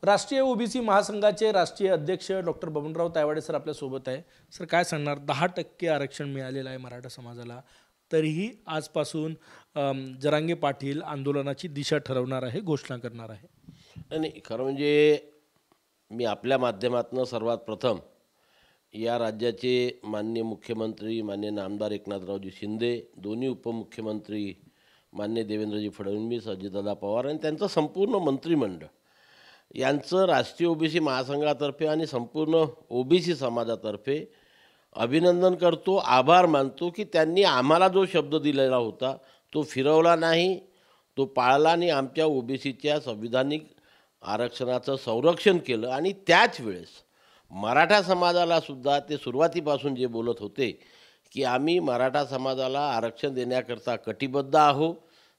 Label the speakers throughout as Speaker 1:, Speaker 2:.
Speaker 1: राष्ट्रीय ओबीसी महासंघाचे राष्ट्रीय अध्यक्ष डॉक्टर बबनराव तायवाडे सर आपल्या सोबत आहे. सर काय सांगणार, 10% आरक्षण मिळालेलं आहे मराठा समाजाला, तरीही आजपासून जरांगे पाटील आंदोलनाची दिशा ठरवणार आहे, घोषणा करणार आहे.
Speaker 2: नाही, खरं म्हणजे मी आपल्या माध्यमातून सर्वात प्रथम या राज्याचे माननीय मुख्यमंत्री माननीय आमदार एकनाथरावजी शिंदे, दोन्ही उपमुख्यमंत्री माननीय देवेंद्रजी फडणवीस, अजितदादा पवार आणि त्यांचं संपूर्ण मंत्रिमंडळ यांचं राष्ट्रीय ओबीसी महासंघातर्फे आणि संपूर्ण ओबीसी समाजातर्फे अभिनंदन करतो, आभार मानतो की त्यांनी आम्हाला जो शब्द दिलेला होता तो फिरवला नाही, तो पाळला आणि आमच्या ओबीसीच्या संविधानिक आरक्षणाचं संरक्षण केलं. आणि त्याच वेळेस मराठा समाजाला सुद्धा ते सुरुवातीपासून जे बोलत होते की आम्ही मराठा समाजाला आरक्षण देण्याकरता कटिबद्ध आहोत,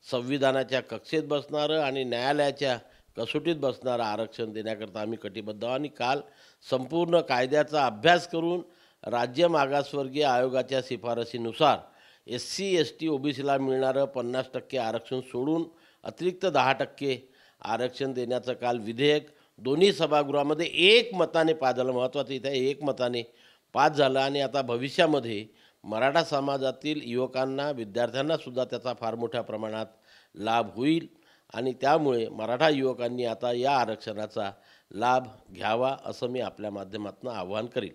Speaker 2: संविधानाच्या कक्षेत बसणारं आणि न्यायालयाच्या कसोटीत बसणारं आरक्षण देण्याकरता आम्ही कटिबद्ध आहोत. आणि काल संपूर्ण कायद्याचा अभ्यास करून राज्य मागासवर्गीय आयोगाच्या शिफारसीनुसार SC ST ओबीसीला मिळणारं 50% आरक्षण सोडून अतिरिक्त 10% आरक्षण देण्याचं काल विधेयक दोन्ही सभागृहामध्ये एकमताने पास झालं. महत्त्वाचं इथं एकमताने पास झालं. आणि आता भविष्यामध्ये मराठा समाजातील युवकांना, विद्यार्थ्यांना सुद्धा त्याचा फार मोठ्या प्रमाणात लाभ होईल. आणि त्यामुळे मराठा युवकांनी आता या आरक्षणाचा लाभ घ्यावा असं मी आपल्या माध्यमातून आवाहन करेन.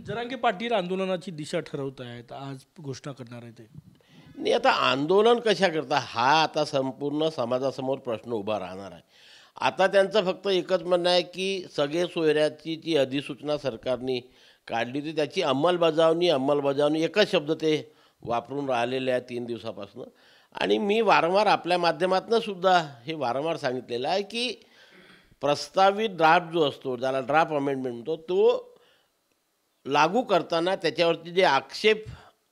Speaker 1: जरांगे पाटील आंदोलनाची दिशा ठरवत आहेत, आज घोषणा करणार आहे ते.
Speaker 2: नाही, आता आंदोलन कशाकरता हा आता संपूर्ण समाजासमोर प्रश्न उभा राहणार आहे. आता त्यांचं फक्त एकच म्हणणं आहे की सगळे सोयऱ्याची जी अधिसूचना सरकारने काढली होती त्याची अंमलबजावणी एकच शब्द ते वापरून राहिलेले आहे 3 दिवसापासून. आणि मी वारंवार आपल्या माध्यमातून सुद्धा हे वारंवार सांगितलेलं आहे की प्रस्तावित ड्राफ्ट जो असतो, ज्याला ड्राफ्ट अमेंडमेंट म्हणतो, तो लागू करताना त्याच्यावरती जे आक्षेप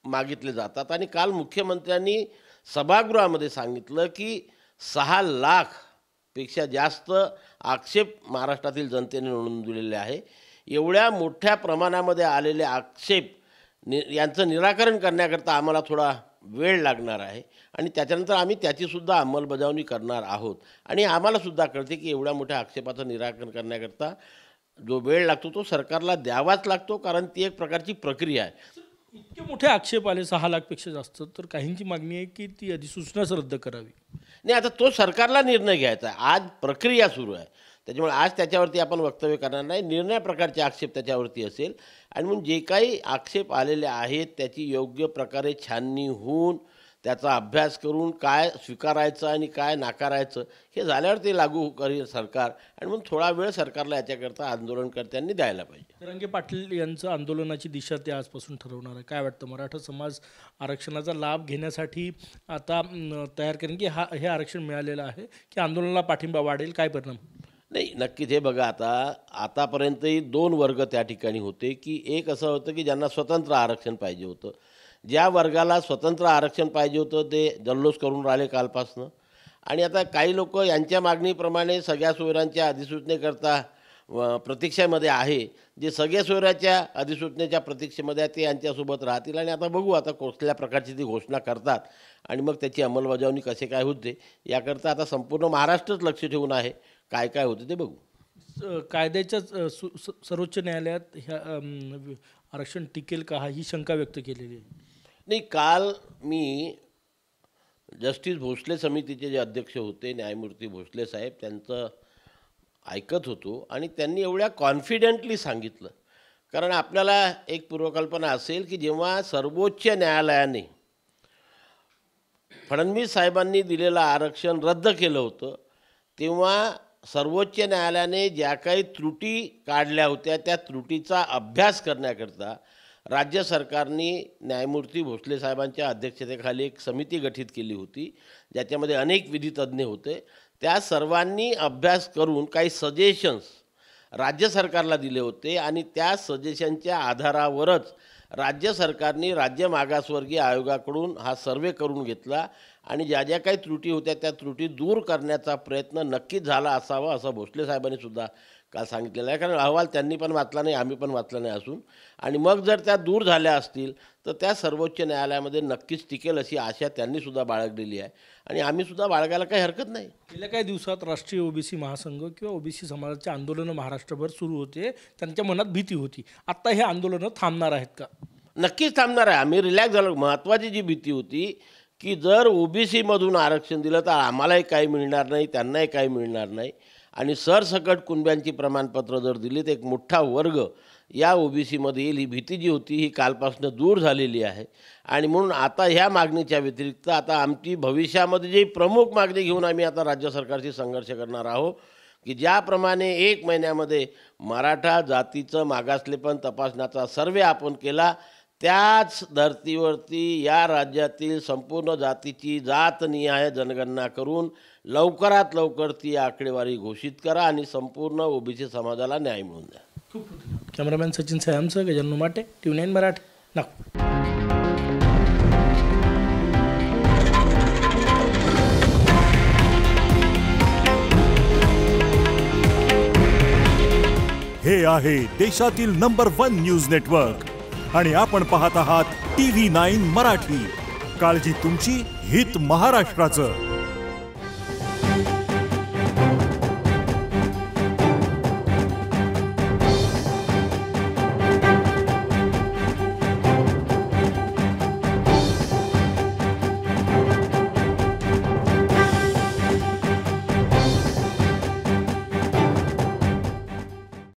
Speaker 2: मागितले जातात. आणि काल मुख्यमंत्र्यांनी सभागृहामध्ये सांगितलं की 6 लाखपेक्षा जास्त आक्षेप महाराष्ट्रातील जनतेने नोंदवलेले आहे. एवढ्या मोठ्या प्रमाणामध्ये आलेले आक्षेप यांचं निराकरण करण्याकरता आम्हाला थोडा वेळ लागणार आहे. आणि त्याच्यानंतर आम्ही त्याचीसुद्धा अंमलबजावणी करणार आहोत. आणि आम्हालासुद्धा कळते की एवढ्या मोठ्या आक्षेपाचं निराकरण करण्याकरता जो वेळ लागतो तो सरकारला द्यावाच लागतो, कारण ती एक प्रकारची प्रक्रिया आहे.
Speaker 1: इतके मोठे आक्षेप आले 6 लाखपेक्षा जास्त, तर काहींची मागणी आहे की ती अधिसूचनाच रद्द करावी.
Speaker 2: नाही, आता तो सरकारला निर्णय घ्यायचा आहे. आज प्रक्रिया सुरू आहे, त्याच्यामुळे आज त्याच्यावरती आपण वक्तव्य करणार नाही. निर्णय प्रकारचे आक्षेप त्याच्यावरती असेल. आणि म्हणून जे काही आक्षेप आलेले आहेत त्याची योग्य प्रकारे छाननी होऊन त्याचा अभ्यास करून काय स्वीकारायचं आणि काय नाकारायचं हे झाल्यावर ते लागू करेल सरकार. आणि म्हणून थोडा वेळ सरकारला याच्याकरता आंदोलनकर्त्यांनी द्यायला पाहिजे.
Speaker 1: जरांगे पाटील यांचं आंदोलनाची दिशा ते आजपासून ठरवणार आहे. काय वाटतं, मराठा समाज आरक्षणाचा लाभ घेण्यासाठी आता तयार करेन की हे आरक्षण मिळालेलं आहे की आंदोलनाला पाठिंबा वाढेल, काय परिणाम?
Speaker 2: नाही, नक्कीच. हे बघा, आतापर्यंतही 2 वर्ग त्या ठिकाणी होते की एक असं होतं की ज्यांना स्वतंत्र आरक्षण पाहिजे होतं. ज्या वर्गाला स्वतंत्र आरक्षण पाहिजे होतं ते जल्लोष करून राहिले कालपासनं. आणि आता काही लोक यांच्या मागणीप्रमाणे सगळ्या सोयऱ्यांच्या अधिसूचनेकरता प्रतीक्षेमध्ये आहे. जे सगळ्या सोयऱ्याच्या अधिसूचनेच्या प्रतीक्षेमध्ये आहे ते यांच्यासोबत राहतील. आणि आता बघू आता कुठल्या प्रकारची ती घोषणा करतात आणि मग त्याची अंमलबजावणी कसे काय होते याकरता आता संपूर्ण महाराष्ट्रच लक्ष ठेवून आहे. काय काय होते ते बघू.
Speaker 1: कायद्याच्या सर्वोच्च न्यायालयात ह्या आरक्षण टिकेल का ही शंका व्यक्त केलेली आहे.
Speaker 2: नाही, काल मी जस्टिस भोसले समितीचे जे अध्यक्ष होते न्यायमूर्ती भोसले साहेब त्यांचं ऐकत होतो. आणि त्यांनी एवढ्या कॉन्फिडेंटली सांगितलं, कारण आपल्याला एक पूर्वकल्पना असेल की जेव्हा सर्वोच्च न्यायालयाने फडणवीस साहेबांनी दिलेलं आरक्षण रद्द केलं होतं तेव्हा सर्वोच्च न्यायालयाने ज्या काही त्रुटी काढल्या होत्या त्या त्रुटीचा अभ्यास करण्याकरता राज्य सरकारने न्यायमूर्ती भोसले साहेबांच्या अध्यक्षतेखाली एक समिती गठीत केली होती, ज्याच्यामध्ये अनेक विधितज्ञ होते. त्या सर्वांनी अभ्यास करून काही सजेशन्स राज्य सरकारला दिले होते. आणि त्या सजेशनच्या आधारावरच राज्य सरकारने राज्य मागासवर्गीय आयोगाकडून हा सर्वे करून घेतला. आणि ज्या ज्या काही त्रुटी होत्या त्या त्रुटी दूर करण्याचा प्रयत्न नक्कीच झाला असावा असं भोसले साहेबांनी सुद्धा काल सांगितलेलं आहे. कारण अहवाल त्यांनी पण वाचला नाही, आम्ही पण वाचला नाही असून, आणि मग जर त्या दूर झाल्या असतील तर त्या सर्वोच्च न्यायालयामध्ये नक्कीच टिकेल अशी आशा त्यांनी सुद्धा बाळगलेली आहे आणि आम्ही सुद्धा बाळगायला काही हरकत नाही.
Speaker 1: गेल्या काही दिवसात राष्ट्रीय ओबीसी महासंघ किंवा ओबीसी समाजाचे आंदोलनं महाराष्ट्रभर सुरू होते, त्यांच्या मनात भीती होती. आता हे आंदोलनं थांबणार आहेत का?
Speaker 2: नक्कीच थांबणार आहे. आम्ही रिलॅक्स झालो. महत्त्वाची जी भीती होती की जर ओबीसीमधून आरक्षण दिलं तर आम्हालाही काही मिळणार नाही, त्यांनाही काही मिळणार नाही, आणि सरसकट कुणब्यांची प्रमाणपत्र जर दिली तर एक मोठा वर्ग या ओबीसीमध्ये येईल, ही भीती जी होती ही कालपासून दूर झालेली आहे. आणि म्हणून आता ह्या मागणीच्या व्यतिरिक्त आता आमची भविष्यामध्ये जी प्रमुख मागणी घेऊन आम्ही आता राज्य सरकारशी संघर्ष करणार आहोत की ज्याप्रमाणे 1 महिन्यामध्ये मराठा जातीचं मागासलेपण तपासण्याचा सर्वे आपण केला, त्याच धर्तीवरती या राज्यातील संपूर्ण जातीची जातनिहाय जनगणना करून लवकरात लवकर ती आकडेवारी घोषित करा आणि संपूर्ण ओबीसी समाजाला न्याय मिळवून द्या.
Speaker 1: कॅमेरामॅन सचिन सायमसह गजानन माटे, TV9 मराठी, नागपूर.
Speaker 3: हे आहे देशातील नंबर 1 न्यूज नेटवर्क आणि आपण पाहत आहात TV9 मराठी. काळजी तुमची, हित महाराष्ट्राचं.